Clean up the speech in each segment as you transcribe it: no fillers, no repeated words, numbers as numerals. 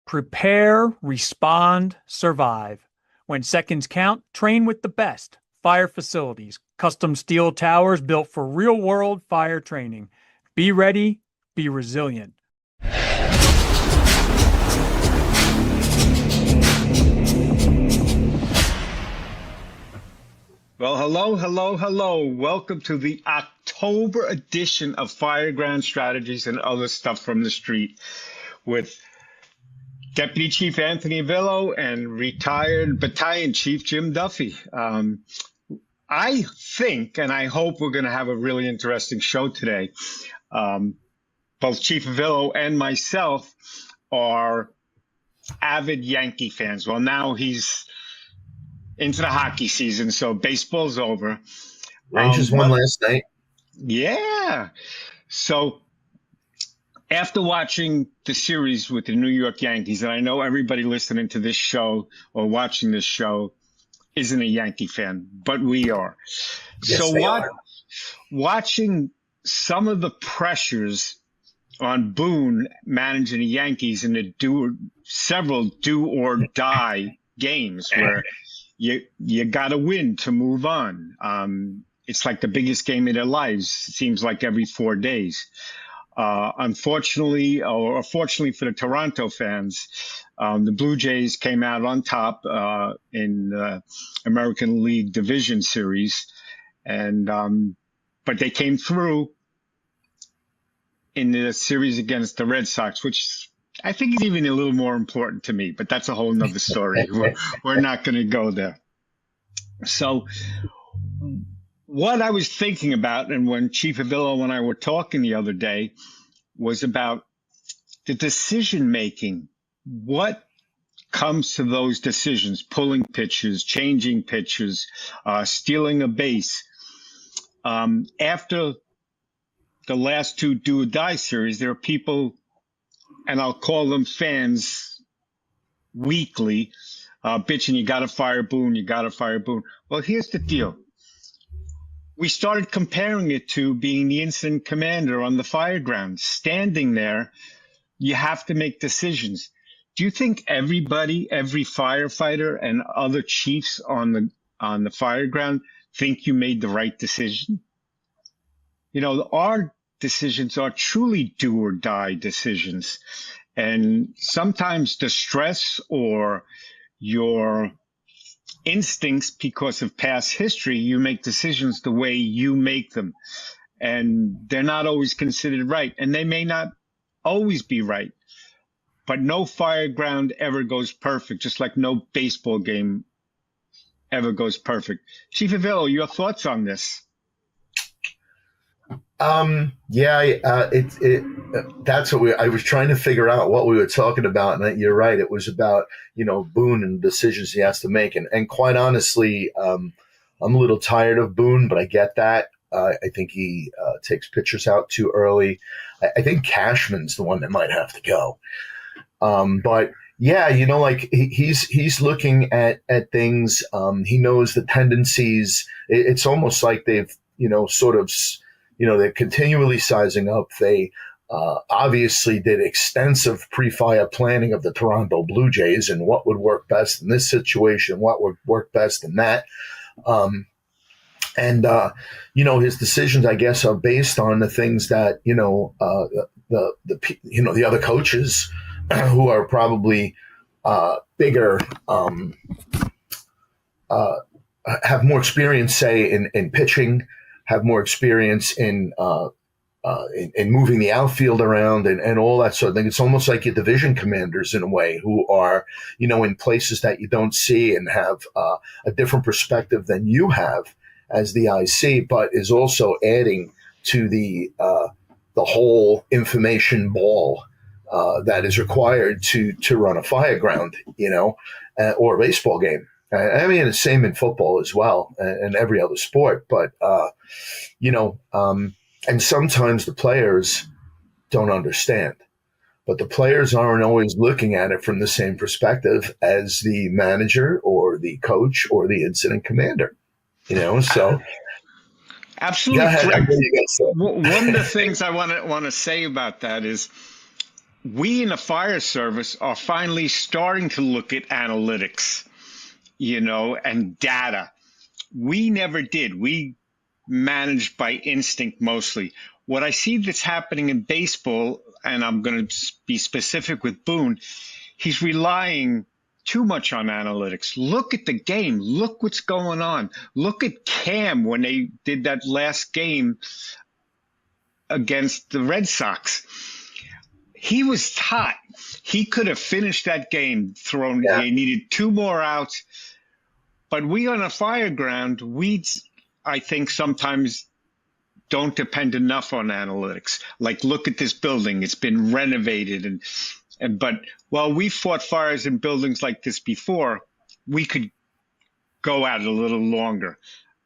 Prepare, respond, survive. When seconds count, train with the best. Fire facilities, custom steel towers built for real-world fire training. Be ready, be resilient. Well, hello. Welcome to the October edition of Fireground Strategies and other stuff from the street with Deputy Chief Anthony Avillo and retired Battalion Chief Jim Duffy. I think and I hope we're going to have a really interesting show today. Both Chief Avillo and myself are avid Yankee fans. Well, now he's into the hockey season, so baseball's over. Rangers won last night. Yeah. So after watching the series with the New York Yankees, and I know everybody listening to this show or watching this show isn't a Yankee fan, but we are. Yes, So watching some of the pressures on Boone managing the Yankees in several do or die games where you got to win to move on. It's like the biggest game of their lives. It seems like every 4 days. Unfortunately, or fortunately for the Toronto fans, the Blue Jays came out on top in the American League Division Series, but they came through in the series against the Red Sox, which I think is even a little more important to me, but that's a whole nother story. We're not going to go there. So what I was thinking about, and when Chief Avillo and I were talking the other day, was about the decision-making. What comes to those decisions, pulling pitches, changing pitches, stealing a base. After the last two do-or-die series, there are people, and I'll call them fans, weekly, bitching, you got to fire Boone, you got to fire Boone. Well, here's the deal. We started comparing it to being the incident commander on the fireground. Standing there, you have to make decisions. Do you think everybody, every firefighter and other chiefs on the fireground think you made the right decision? You know, our decisions are truly do or die decisions. And sometimes the stress or your instincts, because of past history, you make decisions the way you make them. And they're not always considered right. And they may not always be right. But no fireground ever goes perfect, just like no baseball game ever goes perfect. Chief Avillo, your thoughts on this? That's what I was trying to figure out what we were talking about. And you're right. It was about, Boone and the decisions he has to make. And quite honestly, I'm a little tired of Boone, but I get that. I think he takes pitchers out too early. I think Cashman's the one that might have to go. But yeah, like he's looking at things. He knows the tendencies. It's almost like they've, they're continually sizing up. They obviously did extensive pre-fire planning of the Toronto Blue Jays and what would work best in this situation, what would work best in that. His decisions, I guess, are based on the things that, the other coaches who are probably bigger, have more experience, say, in pitching, have more experience in moving the outfield around and all that sort of thing. It's almost like your division commanders in a way who are, in places that you don't see and have a different perspective than you have as the IC, but is also adding to the whole information ball that is required to run a fireground, or a baseball game. I mean, the same in football as well, and every other sport. But and sometimes the players don't understand. But the players aren't always looking at it from the same perspective as the manager or the coach or the incident commander. So absolutely correct. One of the things I want to say about that is we in the fire service are finally starting to look at analytics, and data. We never did. We managed by instinct mostly. What I see that's happening in baseball, and I'm going to be specific with Boone, he's relying too much on analytics. Look at the game. Look what's going on. Look at Cam when they did that last game against the Red Sox. He was hot. He could have finished that game thrown. Yeah. He needed 2 more outs. But we on a Fireground, I think sometimes don't depend enough on analytics. Like, look at this building. It's been renovated. But while we fought fires in buildings like this before, we could go at it a little longer.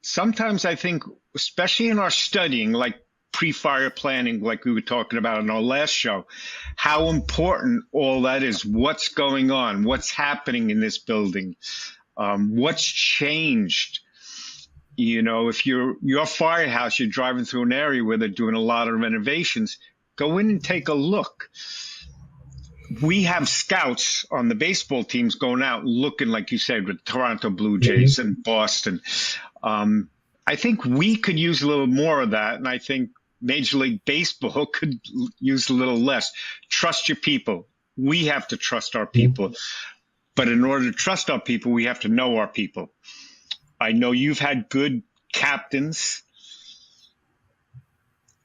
Sometimes I think, especially in our studying, like pre-fire planning, like we were talking about in our last show, how important all that is. What's going on? What's happening in this building? What's changed? If your firehouse, you're driving through an area where they're doing a lot of renovations, go in and take a look. We have scouts on the baseball teams going out looking, like you said, with Toronto Blue Jays and Boston. I think we could use a little more of that, and I think Major League Baseball could use a little less. Trust your people. We have to trust our people. But in order to trust our people, we have to know our people. I know you've had good captains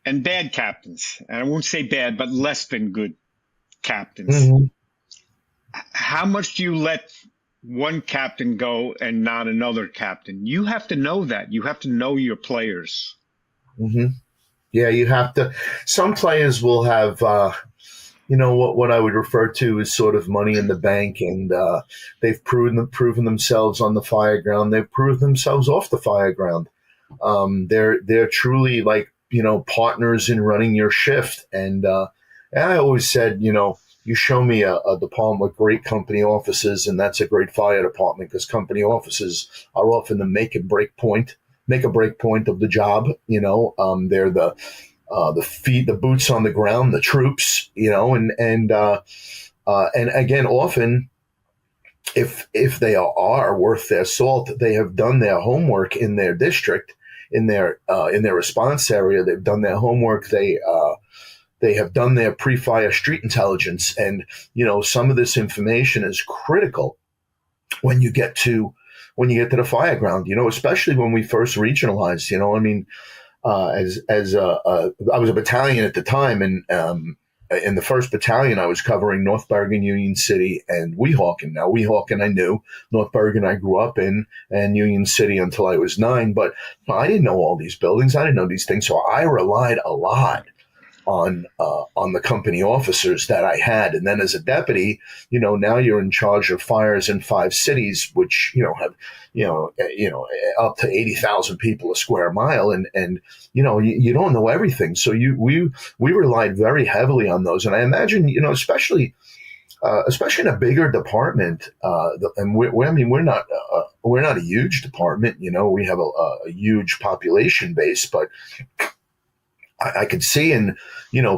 and bad captains. And I won't say bad, but less than good captains. How much do you let one captain go and not another captain? You have to know that. You have to know your players. Yeah, you have to. Some players will have, what I would refer to as sort of money in the bank, and they've proven themselves on the Fireground. They've proven themselves off the Fireground. They're truly like, partners in running your shift. And I always said, you show me a department with great company offices, and that's a great fire department, because company offices are often the make or break point of the job. They're the feet, the boots on the ground, the troops, and again, often if they are worth their salt, they have done their homework in their district, in their response area. They've done their homework. They have done their pre-fire street intelligence, and some of this information is critical when you get to the Fireground. Especially when we first regionalized. I was a battalion at the time, and in the 1st Battalion, I was covering North Bergen, Union City, and Weehawken. Now, Weehawken I knew, North Bergen I grew up in, and Union City until I was 9. But I didn't know all these buildings. I didn't know these things, so I relied a lot on the company officers that I had. And then as a deputy, now you're in charge of fires in 5 cities, which, have, up to 80,000 people a square mile. And you don't know everything. So we relied very heavily on those. And I imagine, especially in a bigger department, and we're not a huge department, we have a huge population base, but I could see in,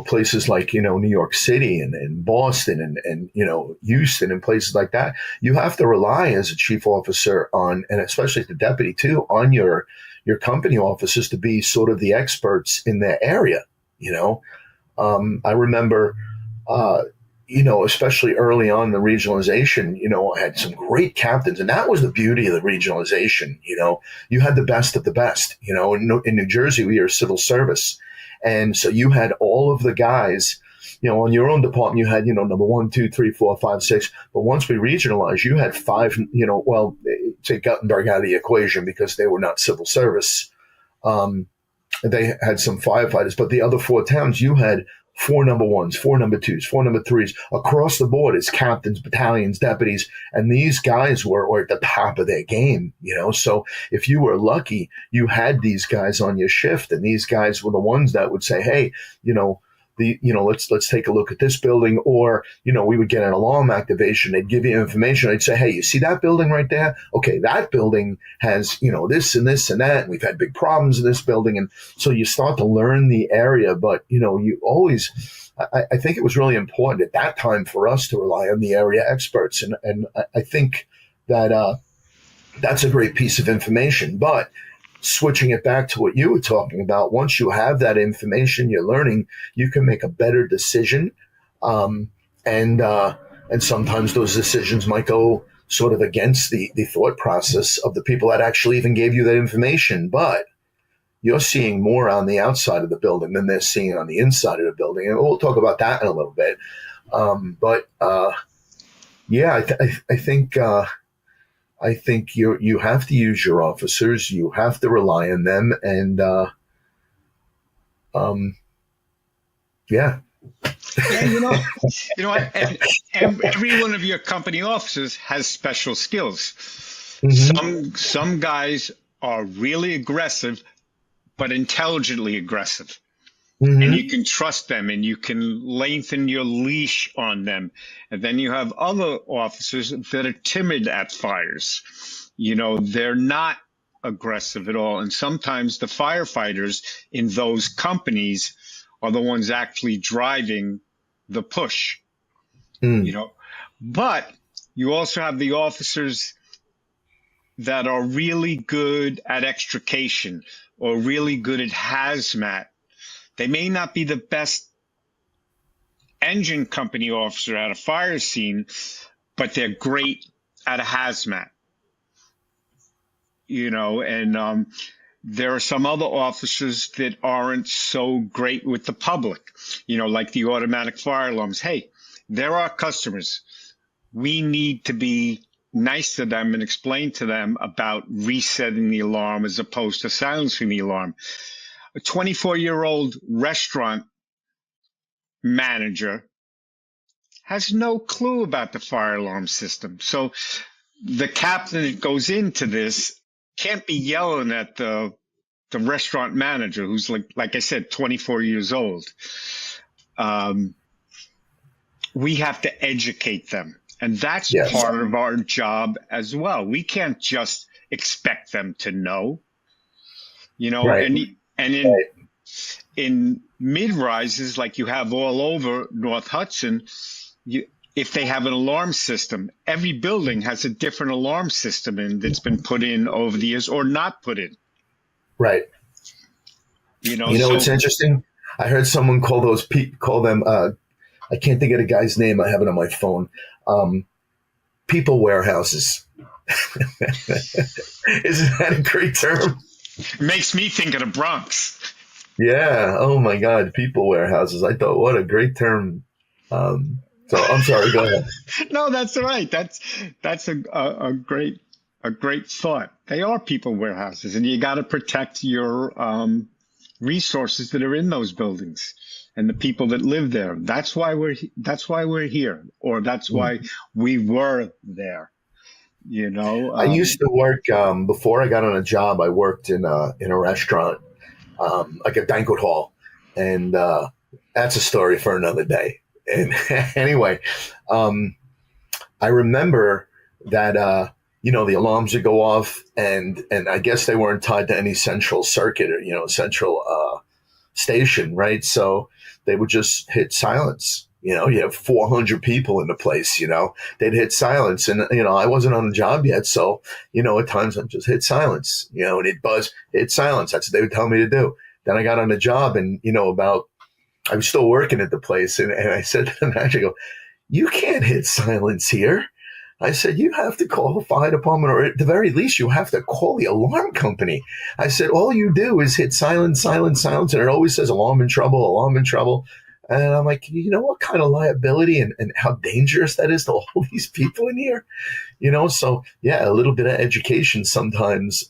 places like, New York City and Boston and Houston and places like that, you have to rely as a chief officer on, and especially the deputy too, on your company officers to be sort of the experts in their area. I remember, especially early on in the regionalization, I had some great captains, and that was the beauty of the regionalization. You had the best of the best. In New Jersey, we are civil service. And so you had all of the guys, on your own department, you had, number 1, 2, 3, 4, 5, 6. But once we regionalized, you had 5, take Guttenberg out of the equation because they were not civil service. They had some firefighters, but the other 4 towns, you had 4 number 1s, 4 number 2s, 4 number 3s across the board as captains, battalions, deputies. And these guys were at the top of their game, So if you were lucky, you had these guys on your shift, and these guys were the ones that would say, hey, let's take a look at this building. Or, we would get an alarm activation. They'd give you information. I'd say, hey, you see that building right there? Okay, that building has, this and this and that. And we've had big problems in this building. And so you start to learn the area, but, you always, I think it was really important at that time for us to rely on the area experts. And I think that that's a great piece of information. But switching it back to what you were talking about, once you have that information, you're learning, you can make a better decision. Um, and sometimes those decisions might go sort of against the thought process of the people that actually even gave you that information. But you're seeing more on the outside of the building than they're seeing on the inside of the building. And we'll talk about that in a little bit. But yeah, I think you have to use your officers. You have to rely on them. And yeah. Yeah, what? And every one of your company officers has special skills. Mm-hmm. Some guys are really aggressive, but intelligently aggressive. Mm-hmm. And you can trust them and you can lengthen your leash on them. And then you have other officers that are timid at fires. They're not aggressive at all. And sometimes the firefighters in those companies are the ones actually driving the push, But you also have the officers that are really good at extrication or really good at hazmat. They may not be the best engine company officer at a fire scene, but they're great at a hazmat, and there are some other officers that aren't so great with the public, like the automatic fire alarms. Hey, they're our customers. We need to be nice to them and explain to them about resetting the alarm as opposed to silencing the alarm. A 24-year-old restaurant manager has no clue about the fire alarm system. So the captain that goes into this can't be yelling at the restaurant manager who's like I said, 24 years old. We have to educate them. And that's Yes. part of our job as well. We can't just expect them to know, Right. and in mid-rises like you have all over North Hudson, if they have an alarm system, every building has a different alarm system and that's been put in over the years or not put in. Right. It's interesting. I heard someone call them. I can't think of the guy's name. I have it on my phone. People warehouses. Isn't that a great term? Makes me think of the Bronx. Yeah. Oh my God. People warehouses. I thought, what a great term. So I'm sorry. Go ahead. No, that's all right. That's a great thought. They are people warehouses, and you got to protect your resources that are in those buildings and the people that live there. That's why we're here, or that's why we were there. I used to work before I got on a job. I worked in a restaurant, like a banquet hall, and that's a story for another day. And anyway, I remember that the alarms would go off, and I guess they weren't tied to any central circuit or central station, right? So they would just hit silence. You have 400 people in the place, they'd hit silence. And, I wasn't on the job yet. So, at times I'd just hit silence, and it'd buzz, hit silence. That's what they would tell me to do. Then I got on the job and, I was still working at the place. And I said to the manager, I go, you can't hit silence here. I said, you have to call the fire department, or at the very least, you have to call the alarm company. I said, all you do is hit silence, silence, silence. And it always says alarm in trouble, alarm in trouble. And I'm like, what kind of liability and how dangerous that is to all these people in here? So yeah, a little bit of education sometimes.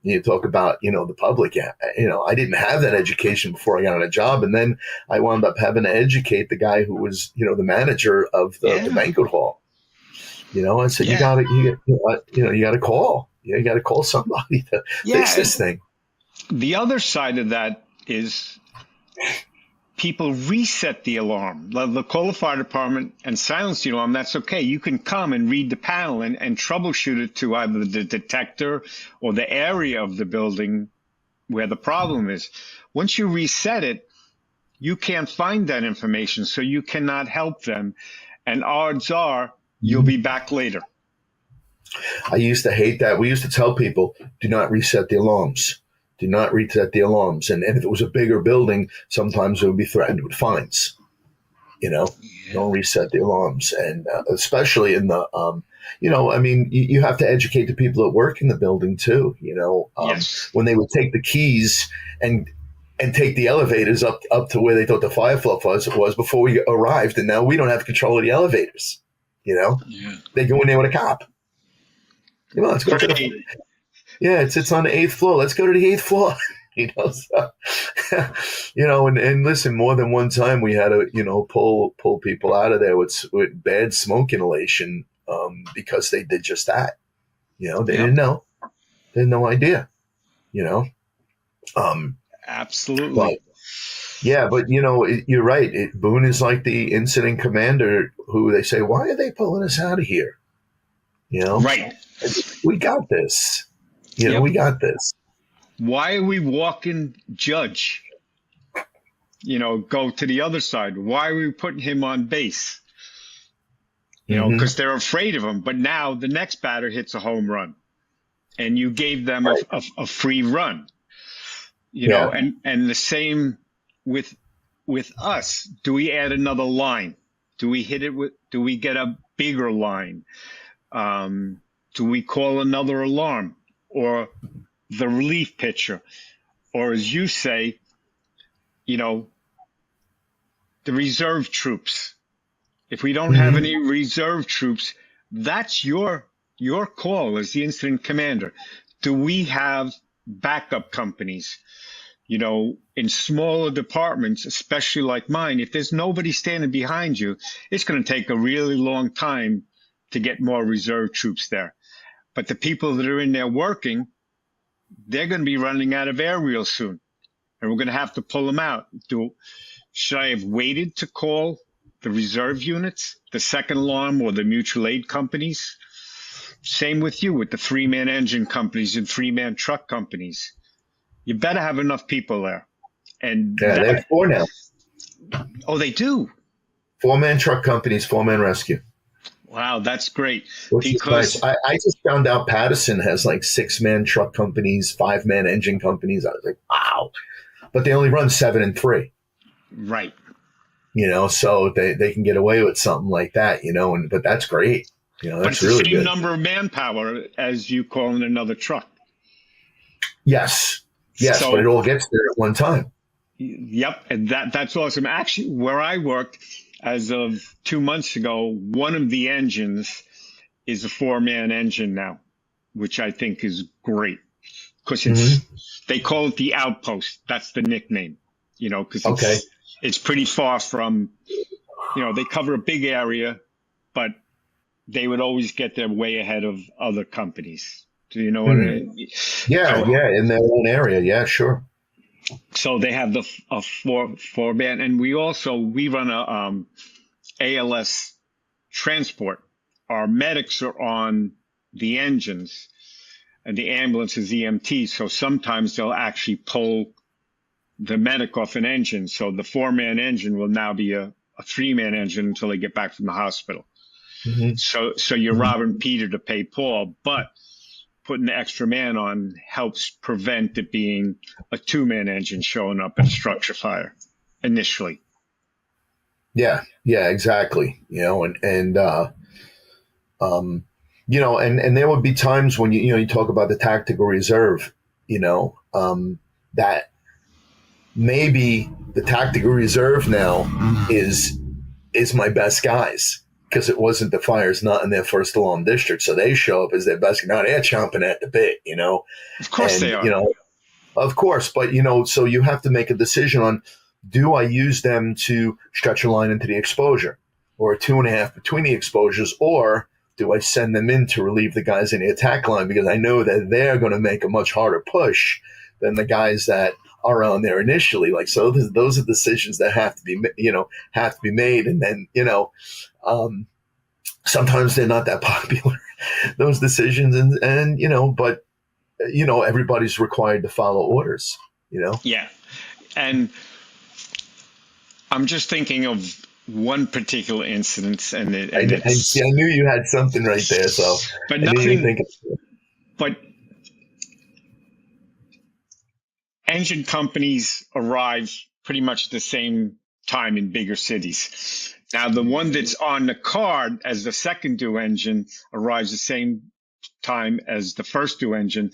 You talk about, the public. Yeah, I didn't have that education before I got on a job. And then I wound up having to educate the guy who was, the manager of the banquet hall. I said, you got to call. You got to call somebody to fix this thing. The other side of that is people reset the alarm. They'll call the fire department and silence the alarm. That's okay. You can come and read the panel and troubleshoot it to either the detector or the area of the building where the problem is. Once you reset it, you can't find that information, so you cannot help them. And odds are you'll be back later. I used to hate that. We used to tell people, do not reset the alarms. Do not reset the alarms. And if it was a bigger building, sometimes it would be threatened with fines. Don't reset the alarms. And especially in the, you have to educate the people that work in the building too. Yes. When they would take the keys and take the elevators up to where they thought the fire flow was before we arrived. And now we don't have control of the elevators. They go in there with a cop. Let's go to the, it's on the 8th floor. Let's go to the 8th floor. And listen, more than one time we had to, pull people out of there with bad smoke inhalation, because they did just that. They didn't know. They had no idea, Absolutely. But you're right. Boone is like the incident commander who they say, why are they pulling us out of here? Right. We got this. We got this. Why are we walking Judge? Go to the other side. Why are we putting him on base? Because they're afraid of him. But now the next batter hits a home run, and you gave them a free run. And the same with us. Do we add another line? Do we hit it with? Do we get a bigger line? Do we call another alarm, or the relief pitcher, or as you say, the reserve troops? If we don't have any reserve troops, that's your call as the incident commander. Do we have backup companies? In smaller departments, especially like mine, if there's nobody standing behind you, it's going to take a really long time to get more reserve troops there. But the people that are in there working, they're going to be running out of air real soon, and we're going to have to pull them out. Should I have waited to call the reserve units, the second alarm, or the mutual aid companies? Same with you, with the 3-man engine companies and 3-man truck companies. You better have enough people there. And they have 4 now. Oh, they do? 4-man truck companies, 4-man rescue. Wow, that's great. Because nice. I just found out Patterson has like 6-man truck companies, 5-man engine companies. I was like, wow. But they only run 7 and 3. Right. So they can get away with something like that, but that's great. That's but it's really the same good. Number of manpower as you call in another truck. Yes, but it all gets there at one time. Yep, and that's awesome. Actually, where I worked, as of 2 months ago, one of the engines is a 4-man engine now, which I think is great, because they call it the outpost. That's the nickname, because it's pretty far from, they cover a big area, but they would always get there way ahead of other companies. Do you know what I mean? Yeah, in their own area. Yeah, sure. So they have a 4-man, and we run a ALS transport. Our medics are on the engines, and the ambulance is EMT. So sometimes they'll actually pull the medic off an engine. So the 4-man engine will now be a 3-man engine until they get back from the hospital. So you're robbing Peter to pay Paul, but putting the extra man on helps prevent it being a 2-man engine showing up at a structure fire initially. Yeah, exactly. And there would be times when you talk about the tactical reserve, that maybe the tactical reserve now is my best guys, because it wasn't the fire's not in their first alarm district, so they show up as their best. Now they're chomping at the bit, Of course they are. Of course, but so you have to make a decision on: do I use them to stretch a line into the exposure, or a 2.5 between the exposures, or do I send them in to relieve the guys in the attack line, because I know that they're going to make a much harder push than the guys that are on there initially. Like, so those are decisions that have to be made, and then sometimes they're not that popular, those decisions, and but everybody's required to follow orders. Yeah, and I'm just thinking of one particular incident, and And see, it's, I knew you had something right there, so but I knew you'd nothing. think. But engine companies arrive pretty much at the same time in bigger cities. Now, the one that's on the card as the second due engine arrives the same time as the first due engine,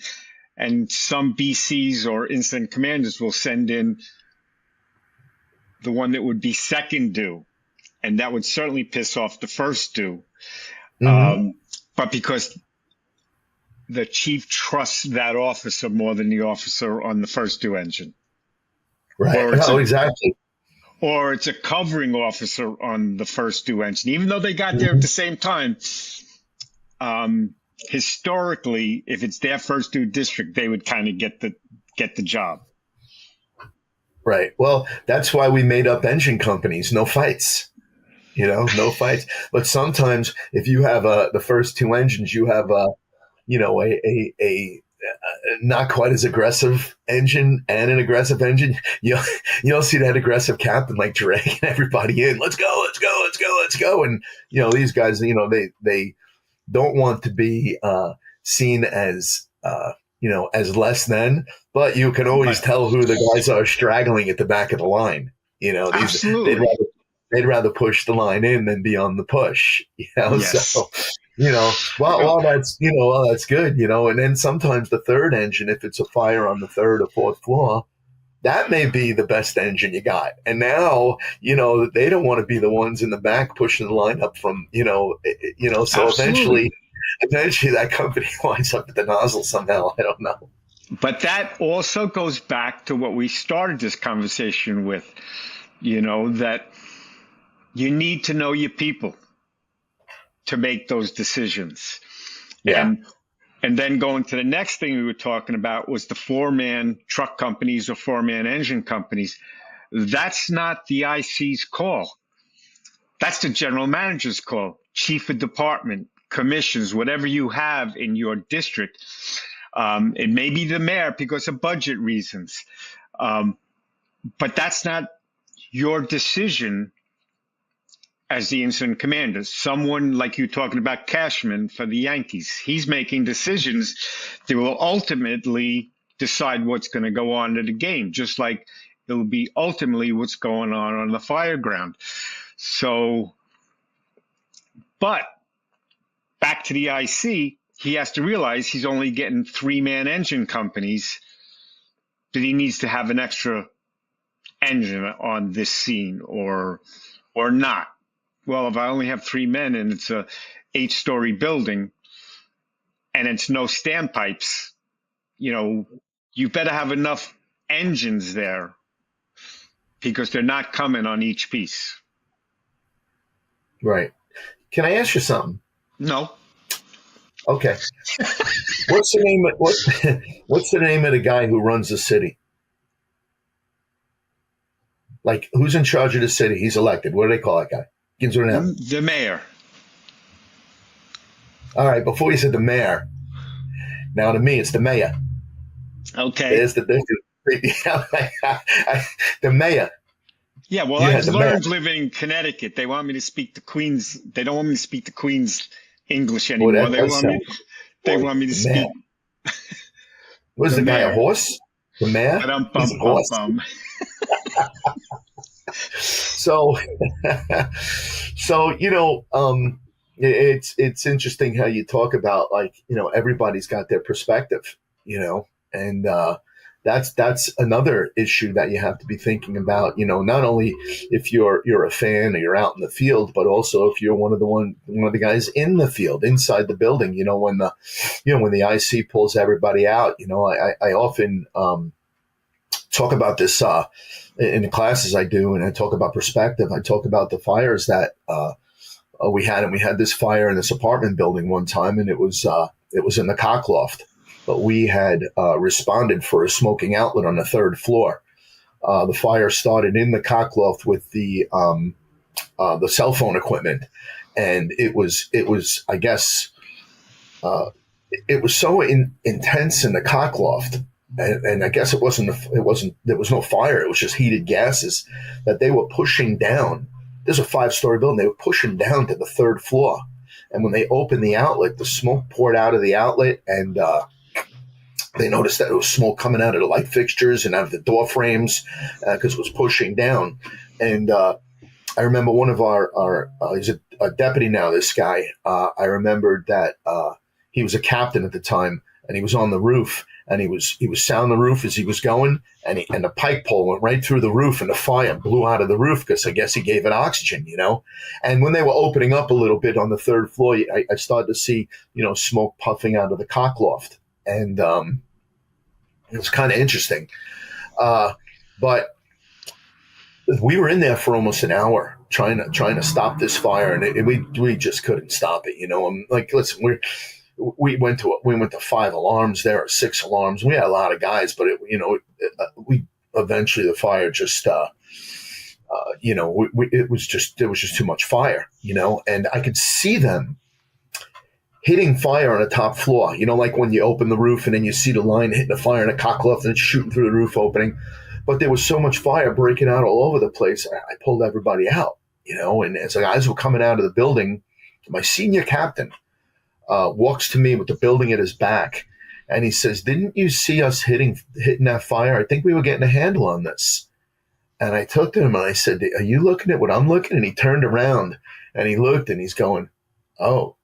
and some BCs or incident commanders will send in the one that would be second due, and that would certainly piss off the first due. Mm-hmm. But because the chief trusts that officer more than the officer on the first due engine, Right. or Oh, exactly. it's a covering officer on the first due engine, even though they got there at Mm-hmm. the same time. Historically, if it's their first due district, they would kind of get the job. Right. Well, that's why we made up engine companies. No fights. No fights. But sometimes, if you have the first two engines, you have a not quite as aggressive engine and an aggressive engine. You'll see that aggressive captain like dragging everybody in. Let's go, let's go, let's go, let's go. And these guys, they don't want to be seen as as less than, but you can always But tell who the guys are straggling at the back of the line. These absolutely, they'd rather push the line in than be on the push. yes, So well, that's good. And then sometimes the third engine, if it's a fire on the third or fourth floor, that may be the best engine you got. And now, they don't want to be the ones in the back pushing the line up from, so absolutely. eventually that company winds up at the nozzle somehow. I don't know. But that also goes back to what we started this conversation with, that you need to know your people to make those decisions. Yeah. And then going to the next thing we were talking about was the four-man truck companies or four-man engine companies. That's not the IC's call. That's the general manager's call, chief of department, commissions, whatever you have in your district. It may be the mayor because of budget reasons. But that's not your decision as the incident commander. Someone like you talking about Cashman for the Yankees, he's making decisions that will ultimately decide what's going to go on in the game, just like it'll be ultimately what's going on the fireground. So, but back to the IC, he has to realize he's only getting three-man engine companies, that he needs to have an extra engine on this scene or not. Well, if I only have three men and it's a 8-story building and it's no standpipes, you better have enough engines there because they're not coming on each piece. Right. Can I ask you something? No. Okay. What's the name what's the name of the guy who runs the city? Like, who's in charge of the city? He's elected. What do they call that guy? Begins with an M. The mayor. All right. Before you said the mayor, now to me it's the mayor. Okay. There's the difference. The mayor. Yeah, well, I've learned living in Connecticut. They want me to speak the Queen's. They don't want me to speak the Queen's English anymore. They want me to speak. Was the guy a horse? The mayor? He's a horse. So, it's interesting how you talk about, like, everybody's got their perspective, and that's another issue that you have to be thinking about. Not only if you're a fan or you're out in the field, but also if you're one of the guys in the field, inside the building. When the IC pulls everybody out, I often talk about this in the classes I do, and I talk about perspective. I talk about the fires that we had, and we had this fire in this apartment building one time, and it was in the cock loft, but we had responded for a smoking outlet on the third floor. The fire started in the cock loft with the cell phone equipment, and it was I guess it was so intense in the cock loft and I guess it wasn't, there was no fire. It was just heated gases that they were pushing down. There's a 5-story building. They were pushing down to the 3rd floor. And when they opened the outlet, the smoke poured out of the outlet, and they noticed that it was smoke coming out of the light fixtures and out of the door frames because it was pushing down. And I remember one of our he's a deputy now, this guy. I remembered that he was a captain at the time, and he was on the roof, and he was sounding the roof as he was going, and the pike pole went right through the roof, and the fire blew out of the roof because I guess he gave it oxygen, you know. And when they were opening up a little bit on the 3rd floor, I started to see, you know, smoke puffing out of the cock loft, and it was kind of interesting. But we were in there for almost an hour trying to stop this fire, and we just couldn't stop it, you know. I'm like, listen, we went to 5 alarms there, or 6 alarms. We had a lot of guys, but we eventually, the fire just it was just too much fire, you know. And I could see them hitting fire on the top floor, you know, like when you open the roof and then you see the line hitting the fire in a cock loft and it's shooting through the roof opening. But there was so much fire breaking out all over the place. I pulled everybody out, you know. And as the guys were coming out of the building, my senior captain walks to me with the building at his back, and he says, "Didn't you see us hitting that fire? I think we were getting a handle on this." And I took to him and I said, "Are you looking at what I'm looking?" And he turned around and he looked and he's going, "Oh,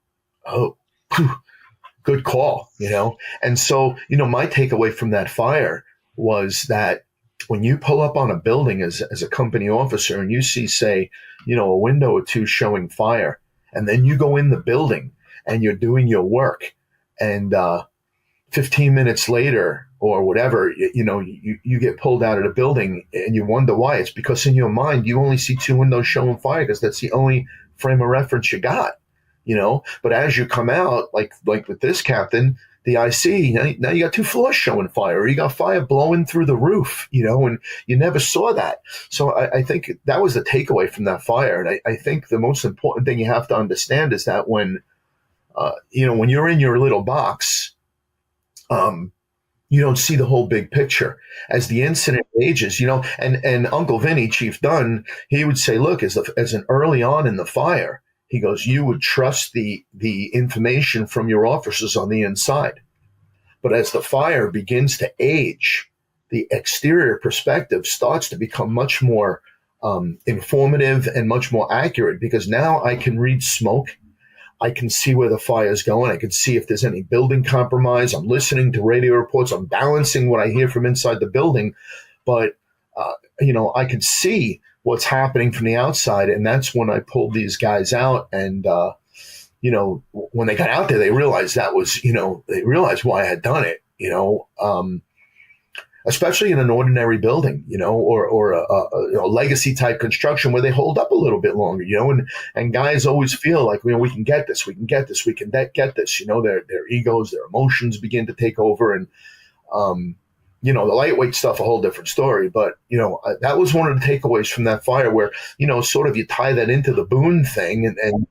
good call," you know. And so, you know, my takeaway from that fire was that when you pull up on a building as a company officer and you see, say, you know, a window or two showing fire, and then you go in the building and you're doing your work, and 15 minutes later or whatever, you get pulled out of the building and you wonder why. It's because in your mind, you only see 2 windows showing fire because that's the only frame of reference you got, you know. But as you come out, like with this captain, the IC, now you got 2 floors showing fire, or you got fire blowing through the roof, you know, and you never saw that. So I think that was the takeaway from that fire. And I think the most important thing you have to understand is that when you're in your little box, you don't see the whole big picture. As the incident ages, you know, and Uncle Vinny, Chief Dunn, he would say, look, as an early on in the fire, he goes, you would trust the information from your officers on the inside. But as the fire begins to age, the exterior perspective starts to become much more informative and much more accurate, because now I can read smoke. I can see where the fire is going. I can see if there's any building compromise. I'm listening to radio reports. I'm balancing what I hear from inside the building. But, I can see what's happening from the outside. And that's when I pulled these guys out. And, when they got out there, they realized they realized why I had done it, especially in an ordinary building, or a legacy type construction where they hold up a little bit longer, and guys always feel like, we can get this, we can get this, we can get this, their egos, their emotions begin to take over. And, the lightweight stuff, a whole different story. But, that was one of the takeaways from that fire where, sort of you tie that into the Boone thing and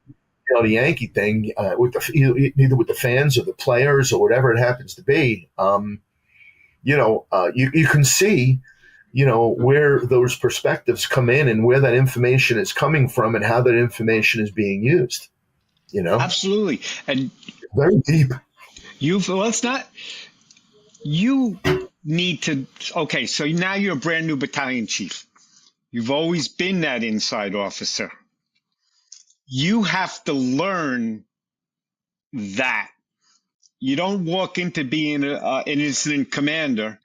the Yankee thing with either with the fans or the players or whatever it happens to be. You can see, where those perspectives come in and where that information is coming from and how that information is being used, Absolutely. And very deep. you need to, okay, so now you're a brand new battalion chief. You've always been that inside officer. You have to learn that. You don't walk into being an incident commander.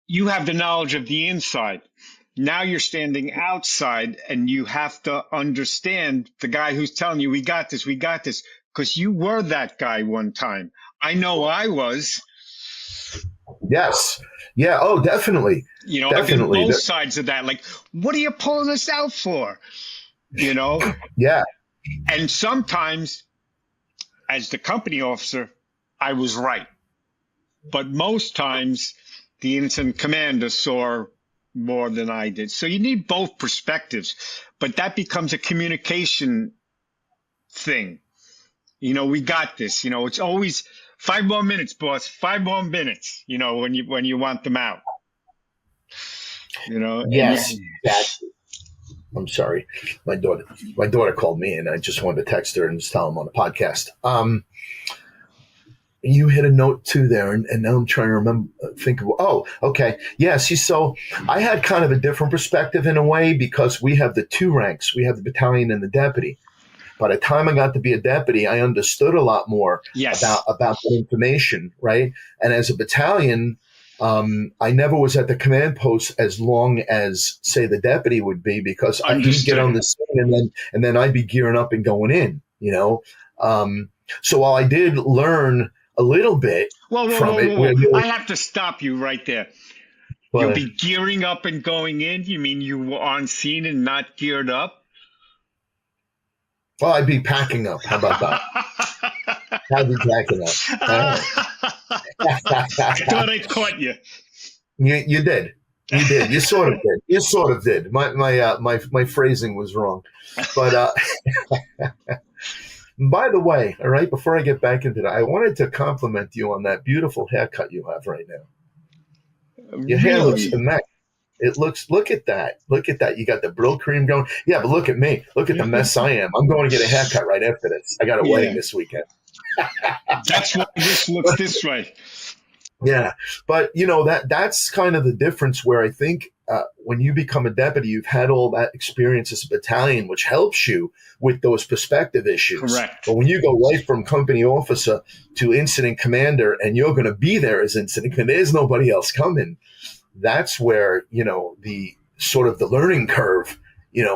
You have the knowledge of the inside. Now you're standing outside and you have to understand the guy who's telling you, we got this, because you were that guy one time. I know I was. Yes. Yeah. Oh, definitely. Definitely. I've been both sides of that. Like, what are you pulling us out for? Yeah. And sometimes, as the company officer, I was right. But most times, the incident commander saw more than I did. So you need both perspectives. But that becomes a communication thing. We got this. It's always 5 more minutes, boss. 5 more minutes. When you want them out. Yes, I'm sorry. My daughter called me, and I just wanted to text her and just tell them on the podcast. You hit a note too there, and now I'm trying to think of. Oh, okay. Yeah. See, so I had kind of a different perspective in a way because we have the two ranks. We have the battalion and the deputy. By the time I got to be a deputy, I understood a lot more about the information, right? And as a battalion, I never was at the command post as long as, say, the deputy would be, because he'd get on the scene and then I'd be gearing up and going in, So while I did learn a little bit from it. I have to stop you right there. You'll be gearing up and going in? You mean you were on scene and not geared up? Well, I'd be packing up. How about that? I'd be packing up. I thought I caught you. You did. You did. You sort of did. You sort of did. My phrasing was wrong. But by the way, all right, before I get back into that, I wanted to compliment you on that beautiful haircut you have right now. Your hair looks immaculate. Look at that. Look at that. You got the Brill cream going. Yeah, but look at me. Look at the mess I am. I'm going to get a haircut right after this. I got a wedding this weekend. That's why this looks this way. Yeah. But, that's kind of the difference where I think when you become a deputy, you've had all that experience as a battalion, which helps you with those perspective issues. Correct. But when you go right from company officer to incident commander, and you're going to be there as incident commander, there's nobody else coming. That's where, the sort of the learning curve,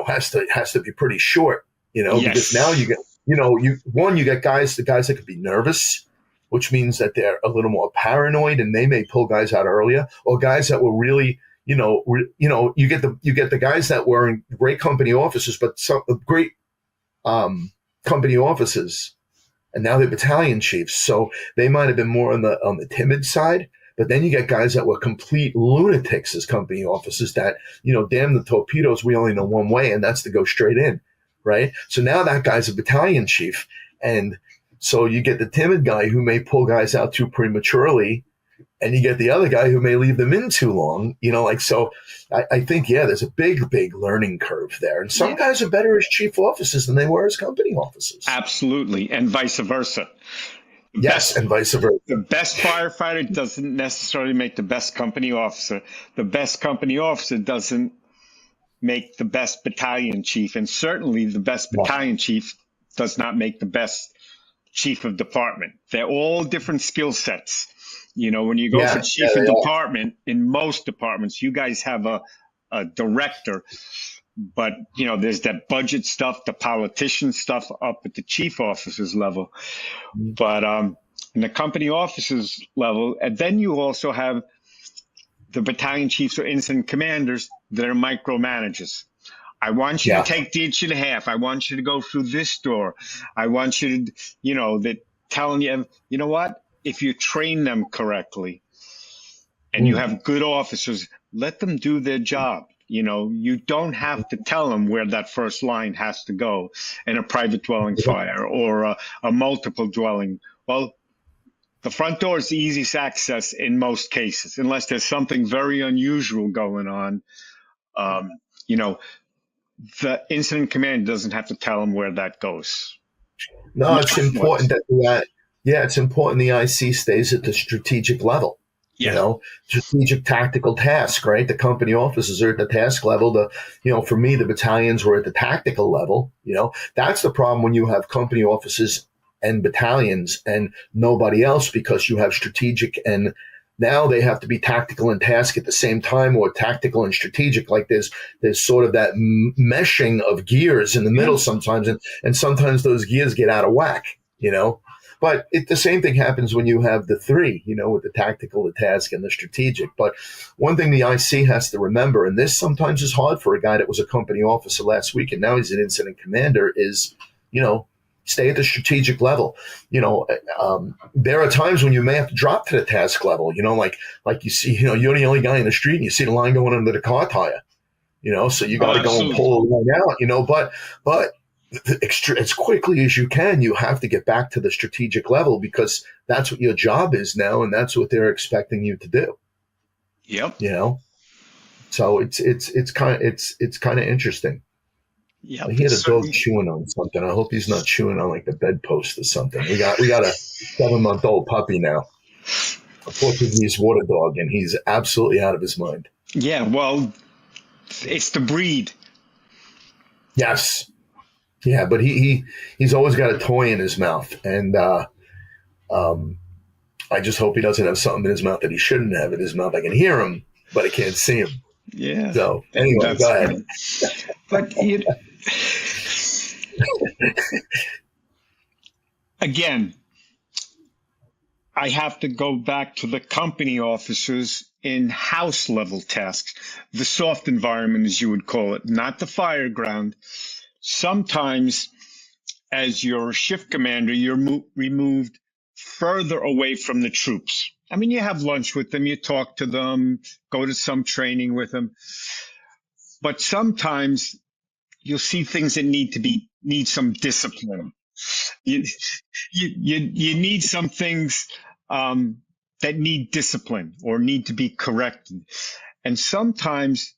has to be pretty short, because now you get, you get the guys that could be nervous, which means that they're a little more paranoid and they may pull guys out earlier, or guys that were really, you get the guys that were in great company officers, but some great company officers, and now they're battalion chiefs. So they might have been more on the timid side. But then you get guys that were complete lunatics as company officers that, damn the torpedoes, we only know one way, and that's to go straight in, right? So now that guy's a battalion chief. And so you get the timid guy who may pull guys out too prematurely, and you get the other guy who may leave them in too long, so I think, there's a big, big learning curve there. And some guys are better as chief officers than they were as company officers. Absolutely. And vice versa. And vice versa. The best firefighter doesn't necessarily make the best company officer. The best company officer doesn't make the best battalion chief. And certainly the best battalion chief does not make the best chief of department. They're all different skill sets. When you go for chief of department, in most departments, you guys have a director. But, there's that budget stuff, the politician stuff up at the chief officers level. But in the company officers level, and then you also have the battalion chiefs or incident commanders that are micromanagers. I want you to take the 1.5 inches. I want you to go through this door. I want you to, that telling you, you know what? If you train them correctly and you have good officers, let them do their job. You don't have to tell them where that first line has to go in a private dwelling fire or a multiple dwelling. Well, the front door is the easiest access in most cases, unless there's something very unusual going on. The incident commander doesn't have to tell them where that goes. No, it's important it's important the IC stays at the strategic level. Strategic tactical task, right? The company officers are at the task level. For me, the battalions were at the tactical level. That's the problem when you have company officers and battalions and nobody else, because you have strategic and now they have to be tactical and task at the same time, or tactical and strategic. Like there's sort of that meshing of gears in the middle sometimes, and sometimes those gears get out of whack, But the same thing happens when you have the three, with the tactical, the task, and the strategic. But one thing the IC has to remember, and this sometimes is hard for a guy that was a company officer last week and now he's an incident commander, is, stay at the strategic level. There are times when you may have to drop to the task level, like you see, you're the only guy in the street and you see the line going under the car tire, so you got to go and pull the line out, but as quickly as you can, you have to get back to the strategic level because that's what your job is now, and that's what they're expecting you to do. Yep. You know, so it's kind of interesting. Yep. I hear the dog chewing on something. I hope he's not chewing on like the bedpost or something. We got a 7-month-old puppy now, a Portuguese water dog, and he's absolutely out of his mind. Yeah, well, it's the breed. Yes. Yeah, but he's always got a toy in his mouth, and I just hope he doesn't have something in his mouth that he shouldn't have in his mouth. I can hear him, but I can't see him. Yeah. So anyway, go ahead. But again, I have to go back to the company officers in house level tasks, the soft environment, as you would call it, not the fireground. Sometimes, as your shift commander, you're removed further away from the troops. I mean, you have lunch with them, you talk to them, go to some training with them. But sometimes you'll see things that need some discipline. You need some things that need discipline or need to be corrected. And sometimes,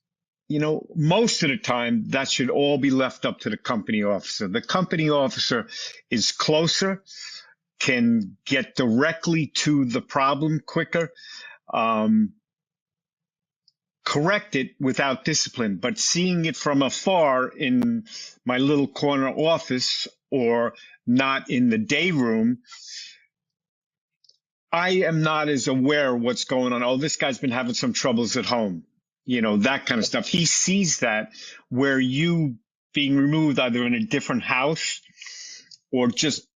most of the time, that should all be left up to the company officer. The company officer is closer, can get directly to the problem quicker, correct it without discipline. But seeing it from afar in my little corner office or not in the day room, I am not as aware of what's going on. Oh, this guy's been having some troubles at home. That kind of stuff. He sees that where you being removed either in a different house or just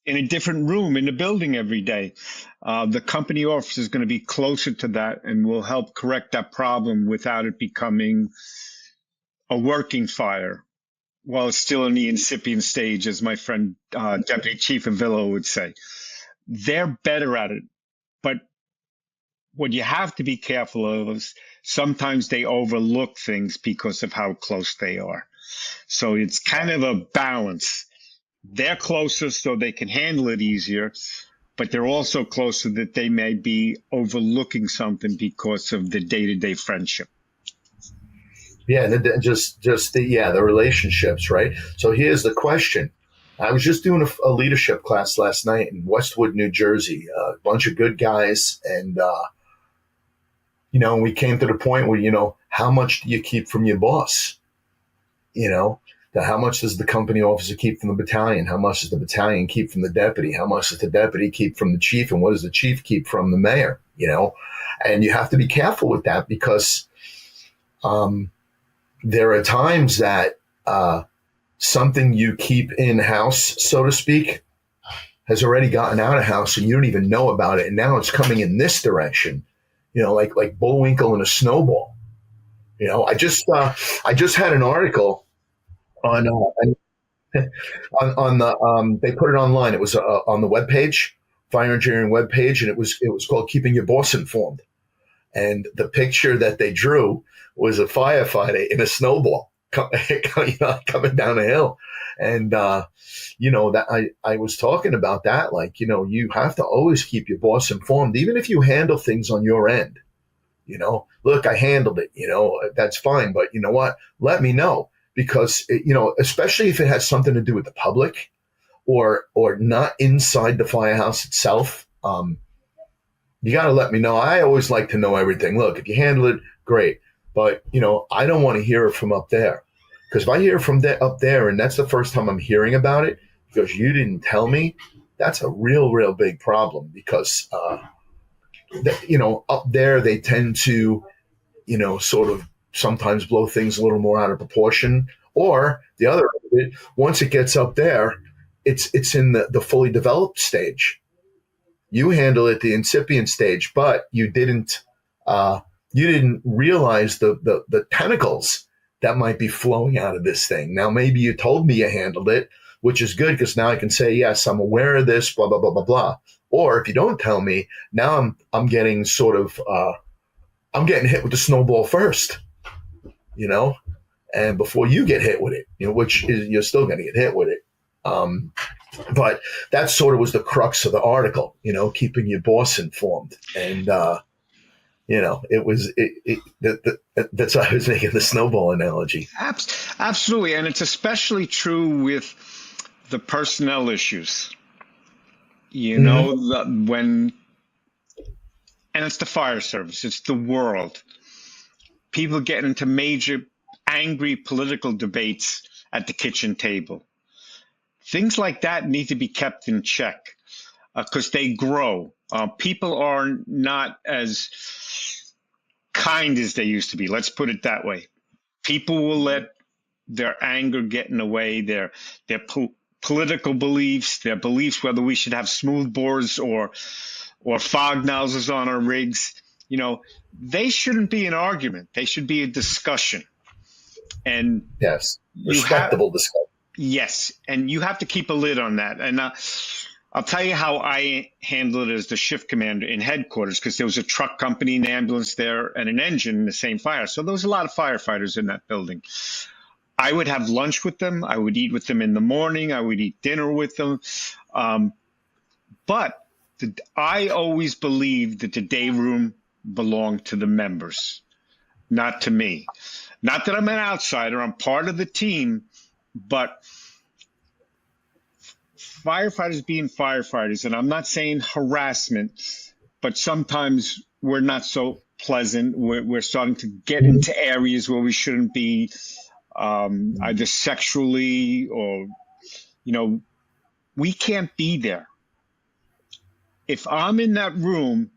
in a different room in the building every day. The company officer is going to be closer to that and will help correct that problem without it becoming a working fire. While it's still in the incipient stage, as my friend Deputy Chief Avillo would say. They're better at it. But what you have to be careful of is sometimes they overlook things because of how close they are. So it's kind of a balance. They're closer so they can handle it easier, but they're also closer that they may be overlooking something because of the day-to-day friendship. Yeah, and just the relationships, right? So here's the question. I was just doing a leadership class last night in Westwood, New Jersey. A bunch of good guys, and we came to the point where how much do you keep from your boss? How much does the company officer keep from the battalion? How much does the battalion keep from the deputy? How much does the deputy keep from the chief? And what does the chief keep from the mayor? And you have to be careful with that because there are times that something you keep in house, so to speak, has already gotten out of house and you don't even know about it. And now it's coming in this direction, like Bullwinkle and a snowball. I just had an article on the they put it online. It was on the webpage, fire engineering webpage, and it was called "Keeping Your Boss Informed." And the picture that they drew was a firefighter in a snowball coming down a hill. And that I was talking about that, like you have to always keep your boss informed, even if you handle things on your end. Look, I handled it. That's fine, but you know what? Let me know. Because, especially if it has something to do with the public or not inside the firehouse itself, you got to let me know. I always like to know everything. Look, if you handle it, great. But, I don't want to hear it from up there. Because if I hear from up there and that's the first time I'm hearing about it because you didn't tell me, that's a real, real big problem because, up there they tend to, sort of sometimes blow things a little more out of proportion. Or the other, once it gets up there, it's in the fully developed stage. You handle it the incipient stage, but you didn't realize the tentacles that might be flowing out of this thing. Now, maybe you told me you handled it, which is good because now I can say, yes, I'm aware of this, blah, blah, blah, blah, blah. Or if you don't tell me, now I'm getting sort of, I'm getting hit with the snowball first, and before you get hit with it, which is, you're still going to get hit with it. But that sort of was the crux of the article, keeping your boss informed. And, that's why I was making the snowball analogy. Absolutely. And it's especially true with the personnel issues, and it's the fire service, it's the world. People get into major angry political debates at the kitchen table. Things like that need to be kept in check because they grow. People are not as kind as they used to be. Let's put it that way. People will let their anger get in the way, their political beliefs, their beliefs whether we should have smooth bores or fog nozzles on our rigs. They shouldn't be an argument. They should be a discussion. And yes, respectable discussion. Yes, and you have to keep a lid on that. And I'll tell you how I handled it as the shift commander in headquarters, because there was a truck company, an ambulance there, and an engine in the same fire. So there was a lot of firefighters in that building. I would have lunch with them. I would eat with them in the morning. I would eat dinner with them. But I always believed that the day room belonged to the members, not to me. Not that I'm an outsider. I'm part of the team. But firefighters being firefighters, and I'm not saying harassment, but sometimes we're not so pleasant. We're starting to get into areas where we shouldn't be, either sexually or, we can't be there. If I'm in that room,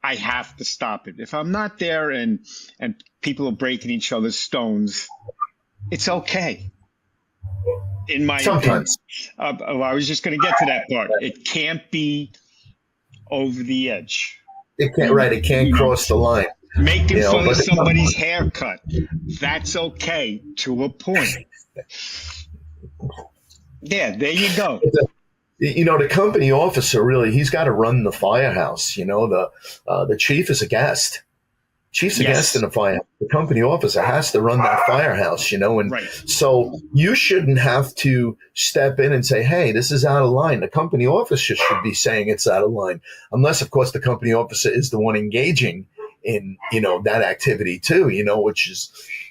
I have to stop it. If I'm not there and people are breaking each other's stones, it's okay. In my Sometimes. opinion. I was just going to get to that part. It can't be over the edge. It can't, right. It can't cross the line. Making fun of somebody's haircut. That's okay to a point. Yeah, there you go. The company officer, really, he's got to run the firehouse. The chief is a guest. Chief's a guest in a firehouse. The company officer has to run that firehouse, and right. So you shouldn't have to step in and say, hey, this is out of line. The company officer should be saying it's out of line, unless, of course, the company officer is the one engaging in, that activity too,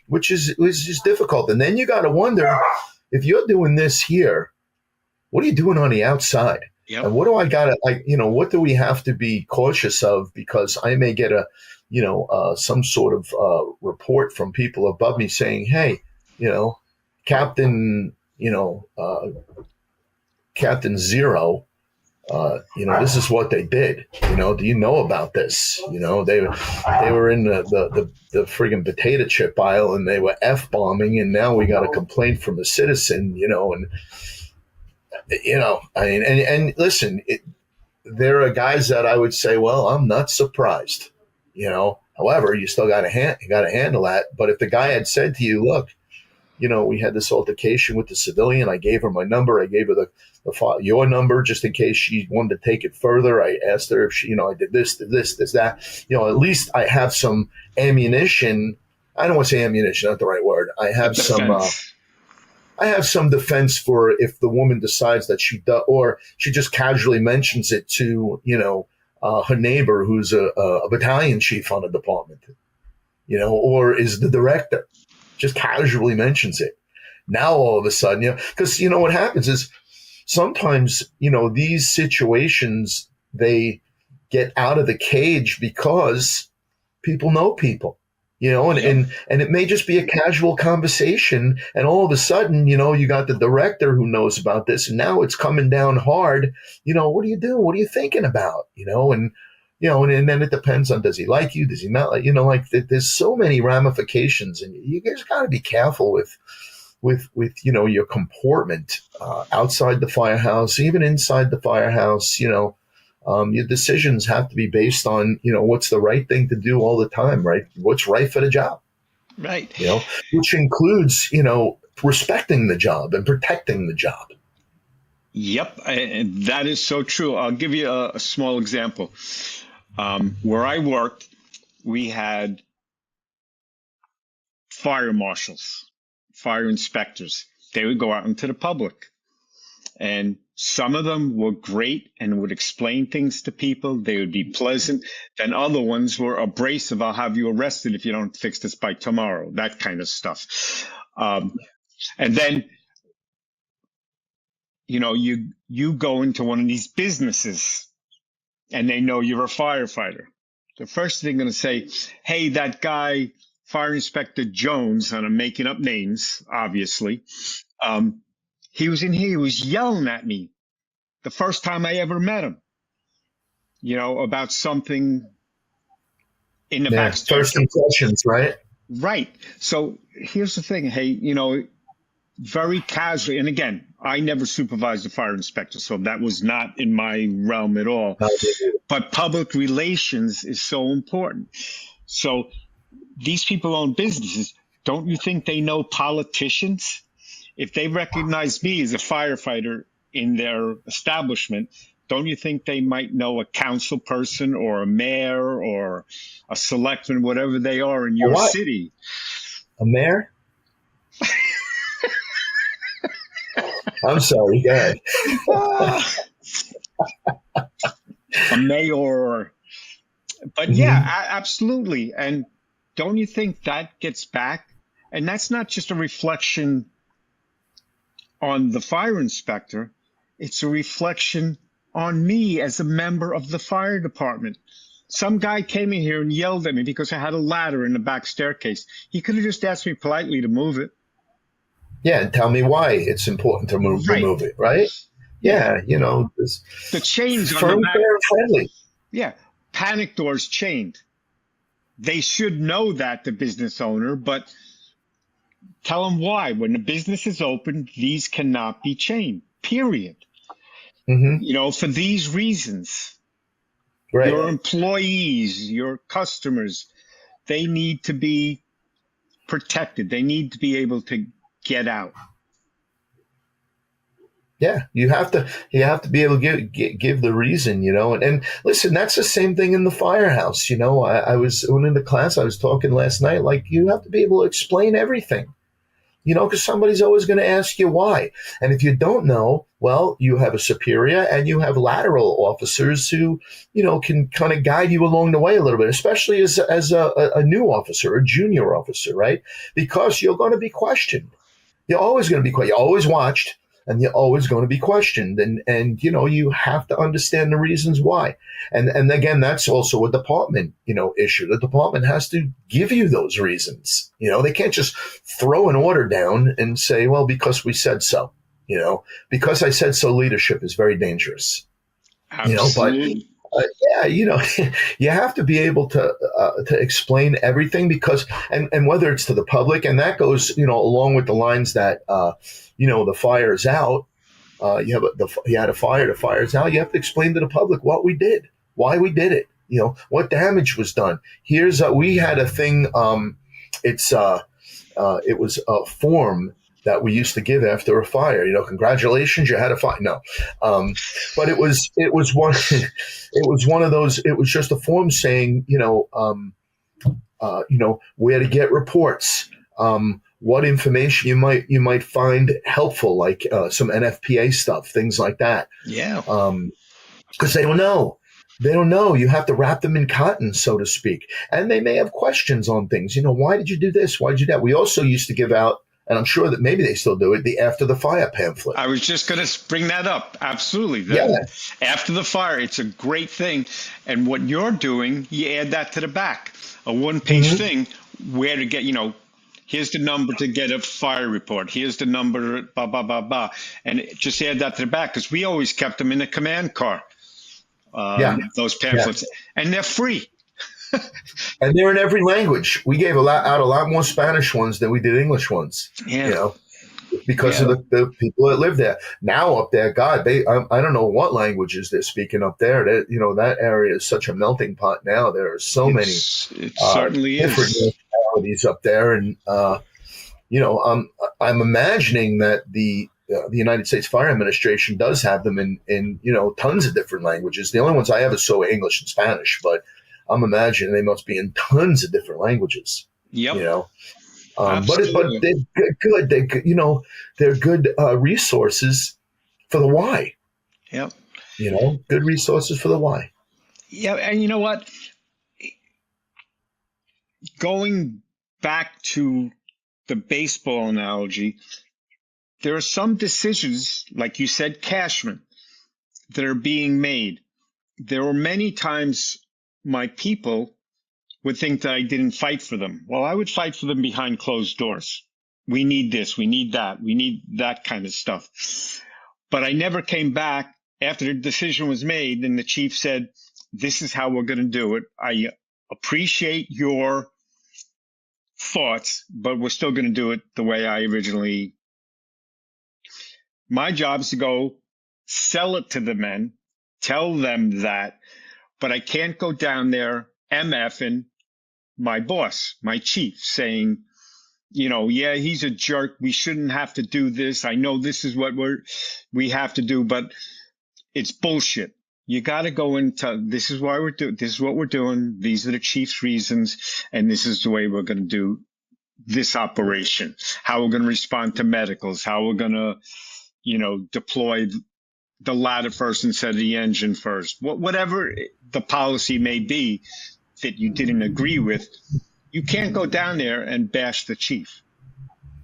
which is difficult. And then you got to wonder, if you're doing this here, what are you doing on the outside? Yep. And what do I got to, what do we have to be cautious of? Because I may get some sort of report from people above me saying, hey, Captain Zero, this is what they did. Do you know about this? They were in the friggin' potato chip aisle and they were F-bombing, and now we got a complaint from a citizen, and listen, there are guys that I would say, well, I'm not surprised. However, you still got to handle that. But if the guy had said to you, look, we had this altercation with the civilian. I gave her my number. I gave her your number just in case she wanted to take it further. I asked her if she, I did this, that. At least I have some ammunition. I don't want to say ammunition, not the right word. I have some defense for if the woman decides that she does, or she just casually mentions it to, her neighbor who's a battalion chief on a department, or is the director, just casually mentions it. Now, all of a sudden, because, what happens is sometimes, these situations, they get out of the cage because people know people. And it may just be a casual conversation, and all of a sudden, you got the director who knows about this, and now it's coming down hard. What are you doing? What are you thinking about? And then it depends on, does he like you? Does he not like? There's so many ramifications, and you guys got to be careful with your comportment outside the firehouse, even inside the firehouse. Your decisions have to be based on, what's the right thing to do all the time, right? What's right for the job, right? Which includes, respecting the job and protecting the job. Yep, and that is so true. I'll give you a small example. Where I worked, we had fire marshals fire inspectors. They would go out into the public. And some of them were great and would explain things to people. They would be pleasant. Then other ones were abrasive. I'll have you arrested if you don't fix this by tomorrow. That kind of stuff. And then, you go into one of these businesses and they know you're a firefighter. The first thing they're going to say, hey, that guy, Fire Inspector Jones, and I'm making up names, obviously, he was in here, he was yelling at me the first time I ever met him, about something in the back. First impressions, right? Right. So here's the thing. Hey, very casually, and again, I never supervised a fire inspector, so that was not in my realm at all. But public relations is so important. So these people own businesses. Don't you think they know politicians? If they recognize me as a firefighter in their establishment, don't you think they might know a council person or a mayor or a selectman, whatever they are in your city? A mayor? I'm sorry, go ahead. A mayor. But yeah, absolutely. And don't you think that gets back? And that's not just a reflection on the fire inspector. It's a reflection on me as a member of the fire department. Some guy came in here and yelled at me because I had a ladder in the back staircase. He could have just asked me politely to move it. Yeah, and tell me why it's important to remove it, right? Yeah, the chains on firm, the back. fair, friendly. Yeah, panic doors chained. They should know that, the business owner, but tell them why. When the business is open, these cannot be chained, period. For these reasons. Right. Your employees, your customers, they need to be protected. They need to be able to get out. Yeah, you have to be able to give the reason, and listen, that's the same thing in the firehouse. I was in the class, I was talking last night, like you have to be able to explain everything, because somebody's always going to ask you why. And if you don't know, well, you have a superior and you have lateral officers who, can kind of guide you along the way a little bit, especially as a new officer, a junior officer, right? Because you're going to be questioned. You're always going to be questioned. You're always watched. And you're always going to be questioned. And you have to understand the reasons why. And again, that's also a department, issue. The department has to give you those reasons. They can't just throw an order down and say, well, because we said so, because I said so, leadership is very dangerous. Absolutely. But you have to be able to explain everything because, and whether it's to the public, and that goes, along with the lines that, the fire is out. You had a fire, the fire's out. You have to explain to the public what we did, why we did it, what damage was done. We had a thing. It was a form that we used to give after a fire. Congratulations, you had a fire. No, but it was one of those. It was just a form saying, where to get reports, what information you might find helpful, like some NFPA stuff, things like that. Yeah, because they don't know. They don't know. You have to wrap them in cotton, so to speak. And they may have questions on things. Why did you do this? Why did you do that? We also used to give out, and I'm sure that maybe they still do it, the After the Fire pamphlet. I was just going to bring that up. Absolutely. After the fire, it's a great thing. And what you're doing, you add that to the back. A one-page thing where to get, here's the number to get a fire report. Here's the number, blah, blah, blah, blah. And just add that to the back because we always kept them in a command car, those pamphlets. Yeah. And they're free. And they're in every language. We gave out a lot more Spanish ones than we did English ones. Yeah. Because of the people that live there. Now up there, God, I don't know what languages they're speaking up there. That area is such a melting pot now. There are so many certainly different nationalities up there, and I'm imagining that the United States Fire Administration does have them in tons of different languages. The only ones I ever saw were English and Spanish, but I'm imagining they must be in tons of different languages. Yep. But Absolutely. they're good. They're good resources for the why. Yep. Good resources for the why. Yeah, and you know what? Going back to the baseball analogy, there are some decisions, like you said, Cashman, that are being made. There were many times my people would think that I didn't fight for them. Well, I would fight for them behind closed doors. We need this, we need that, we need that kind of stuff. But I never came back after the decision was made and the chief said, this is how we're going to do it. I appreciate your thoughts, but we're still going to do it the way I originally. My job is to go sell it to the men, tell them that, but I can't go down there MFing my boss, my chief, saying, yeah, he's a jerk. We shouldn't have to do this. I know this is what we have to do, but it's bullshit. You got to go into this is why we're doing this is what we're doing. These are the chief's reasons, and this is the way we're going to do this operation. How we're going to respond to medicals. How we're going to, deploy the ladder first instead of the engine first. Whatever the policy may be that you didn't agree with, you can't go down there and bash the chief.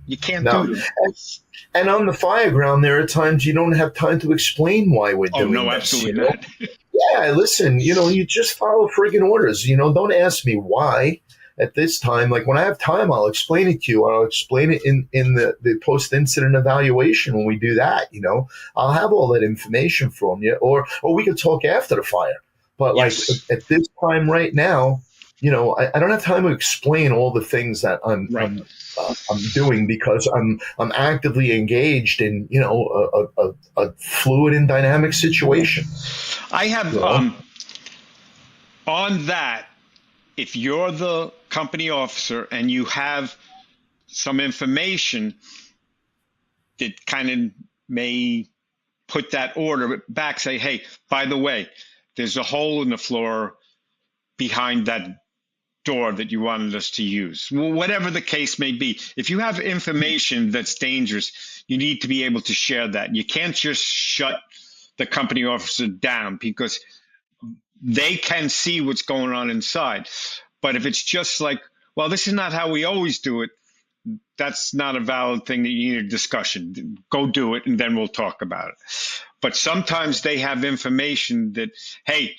You can't No. do that. And on the Fireground, there are times you don't have time to explain why we're doing no, this. absolutely not. Yeah, listen, you just follow friggin' orders. Don't ask me why at this time. Like when I have time, I'll explain it to you. I'll explain it in the post-incident evaluation when we do that. I'll have all that information from you, or we could talk after the fire. But Yes. like at this time right now, I don't have time to explain all the things that I'm doing because I'm actively engaged in a fluid and dynamic situation. I have on that. If you're the company officer and you have some information that kind of may put that order back, say, hey, by the way, there's a hole in the floor behind that door that you wanted us to use. Whatever the case may be, if you have information that's dangerous, you need to be able to share that. You can't just shut the company officer down because they can see what's going on inside. But if it's just like, well, this is not how we always do it, that's not a valid thing that you need a discussion. Go do it, and then we'll talk about it. But sometimes they have information that, hey,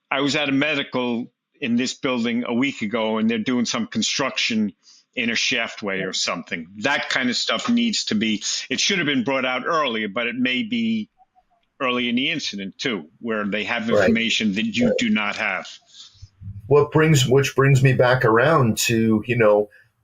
I was at a medical in this building a week ago, and they're doing some construction in a shaftway or something. That kind of stuff needs to be, it should have been brought out earlier, but it may be early in the incident too, where they have information that you do not have. Which brings me back around to,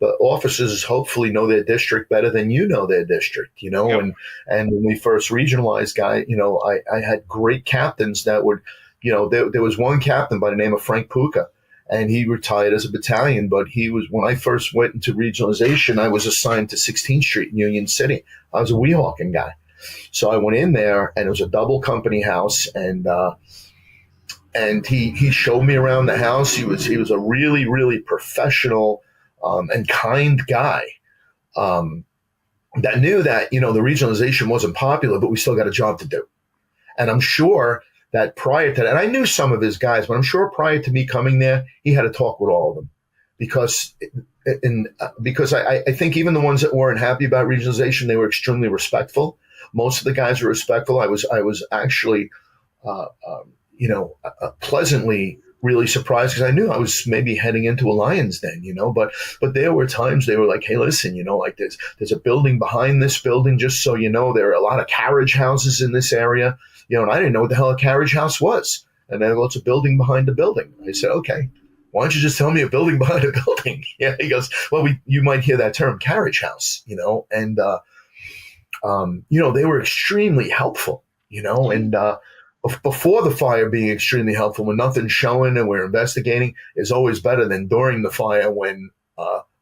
the officers hopefully know their district better than you know their district, Yep. and when we first regionalized, I had great captains that would, there was one captain by the name of Frank Puka, and he retired as a battalion, but when I first went into regionalization, I was assigned to 16th Street in Union City. I was a Weehawken guy. So I went in there, and it was a double company house, and he showed me around the house. He was a really, really professional and kind guy that knew that the regionalization wasn't popular, but we still got a job to do. And I'm sure that prior to that, and I knew some of his guys, but I'm sure prior to me coming there, he had to talk with all of them because I think even the ones that weren't happy about regionalization, they were extremely respectful. Most of the guys were respectful. I was actually, pleasantly really surprised because I knew I was maybe heading into a lion's den, but there were times they were like, hey, listen, like there's a building behind this building, just so you know, there are a lot of carriage houses in this area, and I didn't know what the hell a carriage house was. And then it's a building behind a building. I said, okay, why don't you just tell me a building behind a building? Yeah, he goes, well, you might hear that term carriage house, and they were extremely helpful, and before the fire being extremely helpful, when nothing's showing and we're investigating, is always better than during the fire when,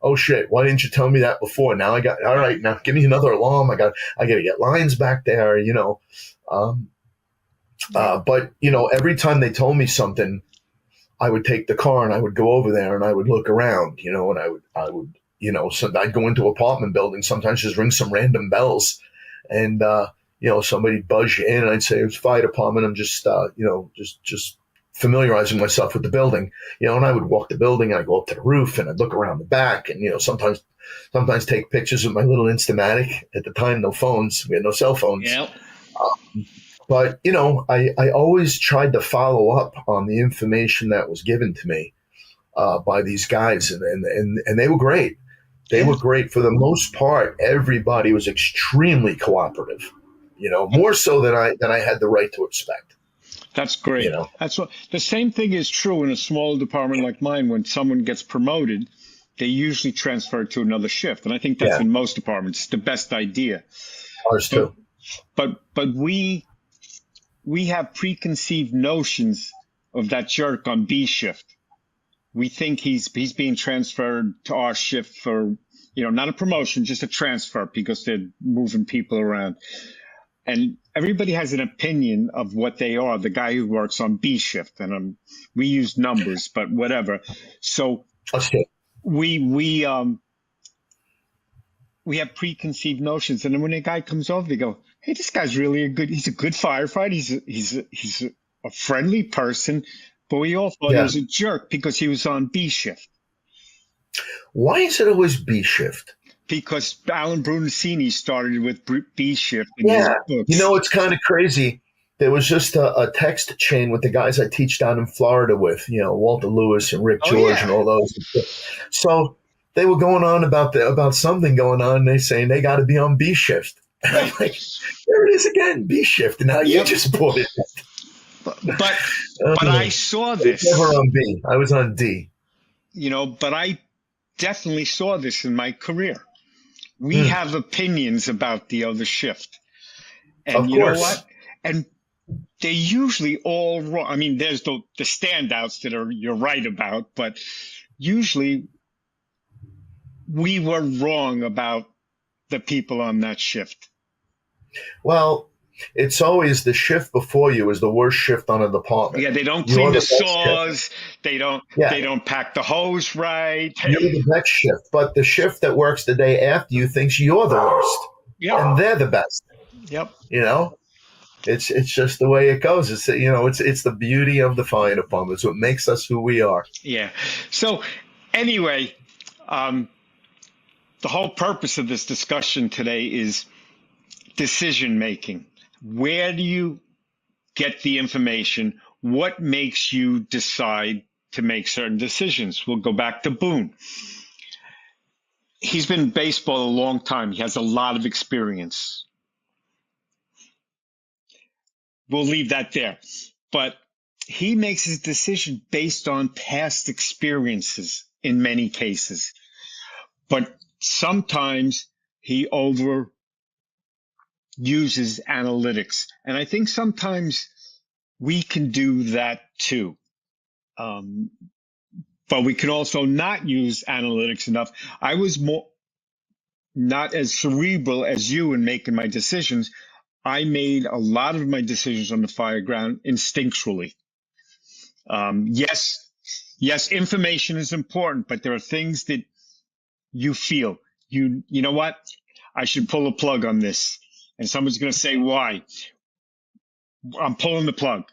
oh shit, why didn't you tell me that before? Now all right, now give me another alarm. I got to get lines back there, but every time they told me something, I would take the car and I would go over there and I would look around, and I would So I'd go into apartment buildings, sometimes just ring some random bells, and somebody buzz you in, and I'd say it's fire department. I'm just just familiarizing myself with the building, and I would walk the building, and I'd go up to the roof, and I'd look around the back, and sometimes take pictures with my little Instamatic. At the time, no phones, we had no cell phones. Yeah. But I always tried to follow up on the information that was given to me by these guys, and they were great. They were great for the most part. Everybody was extremely cooperative, more so than I had the right to expect. That's great. That's what the same thing is true in a small department like mine. When someone gets promoted, they usually transfer to another shift, and I think that's in most departments. It's the best idea. Ours too. But we have preconceived notions of that jerk on B shift. We think he's being transferred to our shift for, not a promotion, just a transfer because they're moving people around. And everybody has an opinion of what they are, the guy who works on B shift. And we use numbers, but whatever. So we have preconceived notions. And then when a guy comes over, they go, hey, this guy's really he's a good firefighter. He's a friendly person. But we all thought he was a jerk because he was on B shift. Why is it always B shift? Because Alan Brunacini started with B shift in his books. It's kind of crazy. There was just a text chain with the guys I teach down in Florida with, Walter Lewis and Rick George and all those. So they were going on about something going on, and they're saying they got to be on B shift. And I'm like, there it is again, B shift. And now you just bought it. But I saw this. Never on B. I was on D. But I definitely saw this in my career. We have opinions about the other shift. And you know what? And they're usually all wrong. I mean, there's the standouts that you're right about, but usually we were wrong about the people on that shift. Well, it's always the shift before you is the worst shift on a department. Yeah, they don't clean the saws. They don't pack the hose right. You're the next shift, but the shift that works the day after you thinks you're the worst. Yeah, and they're the best. Yep. It's just the way it goes. It's it's the beauty of the fire department. It's what makes us who we are. Yeah. So anyway, the whole purpose of this discussion today is decision making. Where do you get the information? What makes you decide to make certain decisions? We'll go back to Boone. He's been in baseball a long time. He has a lot of experience. We'll leave that there. But he makes his decision based on past experiences in many cases. But sometimes he uses analytics. And I think sometimes we can do that too. But we can also not use analytics enough. I was not as cerebral as you in making my decisions. I made a lot of my decisions on the fire ground instinctually. Yes, information is important, but there are things that you feel. You know what? I should pull a plug on this. And someone's going to say, why? I'm pulling the plug.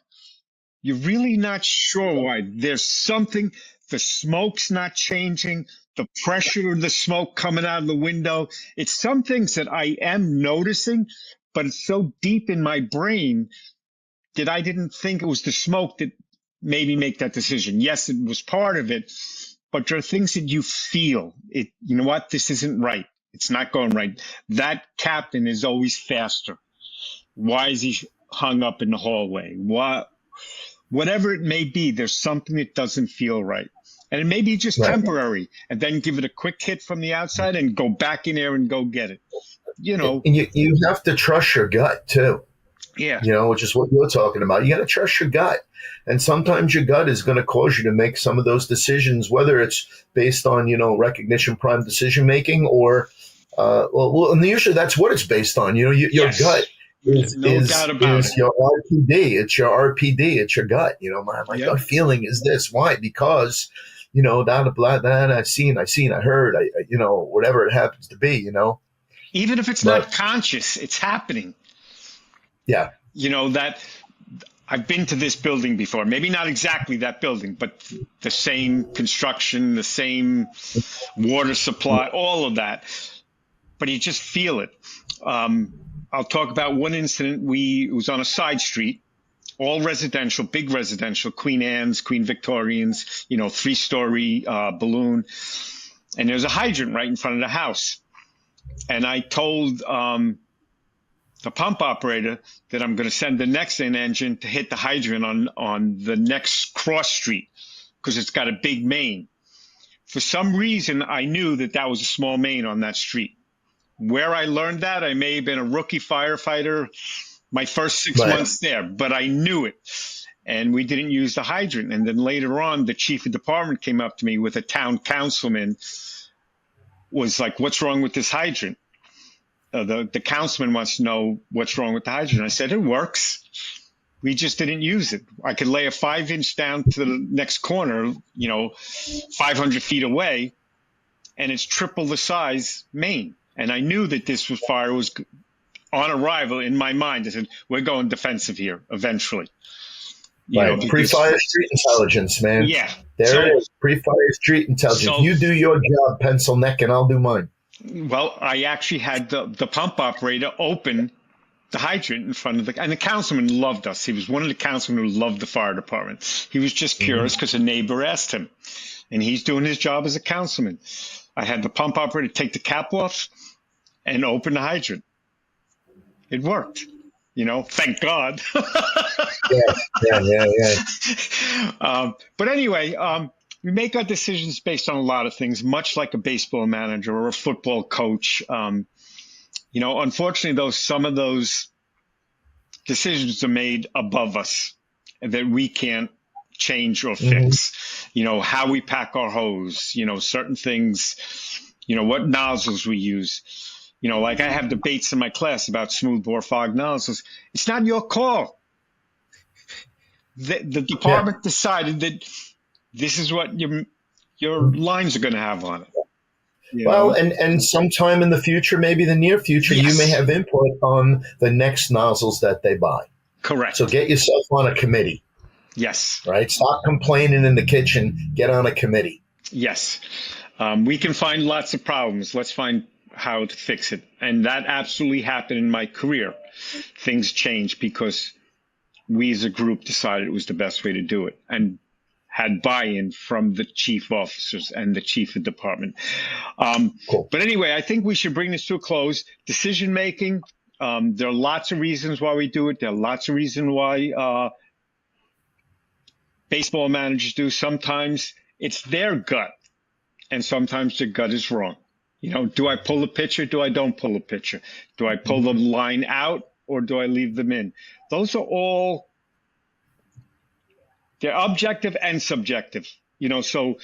You're really not sure why. There's something, the smoke's not changing, the pressure of the smoke coming out of the window. It's some things that I am noticing, but it's so deep in my brain that I didn't think it was the smoke that made me make that decision. Yes, it was part of it, but there are things that you feel. You know what? This isn't right. It's not going right. That captain is always faster. Why is he hung up in the hallway? Whatever it may be, there's something that doesn't feel right. And it may be just temporary, and then give it a quick hit from the outside and go back in there and go get it. And you have to trust your gut too. Yeah. Which is what you're talking about. You got to trust your gut. And sometimes your gut is going to cause you to make some of those decisions, whether it's based on, recognition prime decision making or, and usually that's what it's based on. Your gut is your RPD. It's your RPD. It's your gut. My gut feeling is this. Why? Because, blah, blah, blah, I seen, I heard, whatever it happens to be, Even if it's but not conscious, it's happening. yeah, That I've been to this building before, maybe not exactly that building, but the same construction, the same water supply, all of that. But you just feel it. I'll talk about one incident. It was on a side street, all residential, big residential, Queen Anne's, Queen Victorians, 3-story balloon. And there's a hydrant right in front of the house. And I told the pump operator that I'm going to send the next in engine to hit the hydrant on the next cross street because it's got a big main. For some reason, I knew that was a small main on that street. Where I learned that, I may have been a rookie firefighter my first 6 right, months there, but I knew it. And we didn't use the hydrant. And then later on, the chief of department came up to me with a town councilman, was like, "What's wrong with this hydrant?" The councilman wants to know what's wrong with the hydrant. I said, "It works. We just didn't use it. I could lay a 5-inch down to the next corner, 500 feet away, and it's triple the size main." And I knew that this fire was on arrival in my mind. I said, "We're going defensive here eventually." right. Pre-fire street intelligence, man. Yeah. There it is. Pre-fire street intelligence. You do your job, pencil neck, and I'll do mine. Well, I actually had the pump operator open the hydrant in front of and the councilman loved us. He was one of the councilmen who loved the fire department. He was just curious because a neighbor asked him, and he's doing his job as a councilman. I had the pump operator take the cap off and open the hydrant. It worked, thank God. Yeah. But anyway, we make our decisions based on a lot of things, much like a baseball manager or a football coach. Unfortunately, some of those decisions are made above us that we can't change or fix. How we pack our hose, certain things, what nozzles we use. Like I have debates in my class about smoothbore fog nozzles. It's not your call. The department decided that this is what your lines are going to have on it. Well, and sometime in the future, maybe the near future, Yes. you may have input on the next nozzles that they buy. Correct. So get yourself on a committee. Yes. Right? Stop complaining in the kitchen. Get on a committee. Yes. We can find lots of problems. Let's find how to fix it. And that absolutely happened in my career. Things changed because we as a group decided it was the best way to do it and had buy-in from the chief officers and the chief of department. Cool. But anyway, I think we should bring this to a close. Decision making. There are lots of reasons why we do it. There are lots of reasons why baseball managers do. Sometimes it's their gut, and sometimes their gut is wrong. Do I pull the pitcher? Do I don't pull the pitcher? Do I pull the line out or do I leave them in? Those are all, they're objective and subjective, so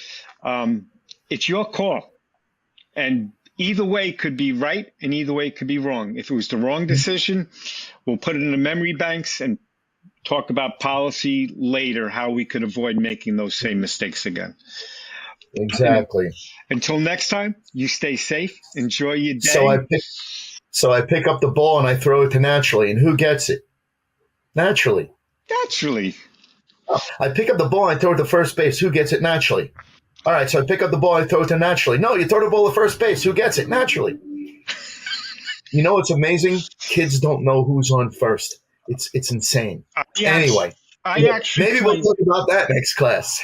it's your call. And either way could be right and either way could be wrong. If it was the wrong decision, we'll put it in the memory banks and talk about policy later, how we could avoid making those same mistakes again. Exactly. Until next time, you stay safe. Enjoy your day. So I pick up the ball and I throw it to Naturally. And who gets it? Naturally. Naturally. I pick up the ball and I throw it to first base. Who gets it? Naturally. All right, so I pick up the ball and I throw it to Naturally. No, you throw the ball to first base. Who gets it? Naturally. It's amazing? Kids don't know who's on first. It's insane. Anyway, maybe we'll talk about that next class.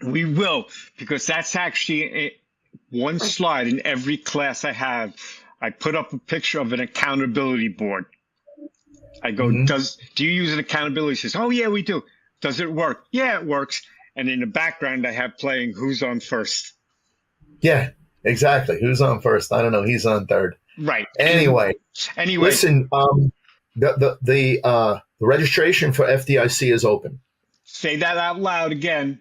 We will, because that's actually one slide in every class I have. I put up a picture of an accountability board. I go, do you use an accountability? He says, oh, yeah, we do. Does it work? Yeah, it works. And in the background, I have playing Who's on First. Yeah, exactly. Who's on first? I don't know. He's on third. Right. Anyway, listen, the registration for FDIC is open. Say that out loud again.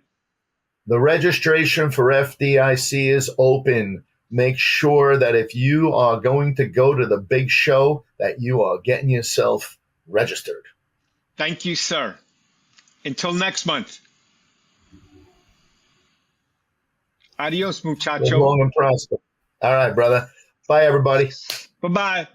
The registration for FDIC is open. Make sure that if you are going to go to the big show, that you are getting yourself registered. Thank you, sir. Until next month. Adios, Live muchacho. long and prosper. All right, brother. Bye, everybody. Bye-bye.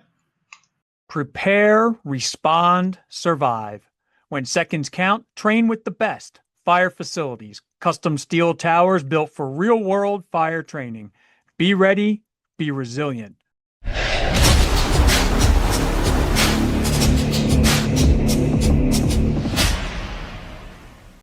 Prepare, respond, survive. When seconds count, train with the best. Fire facilities, custom steel towers built for real world fire training. Be ready, be resilient.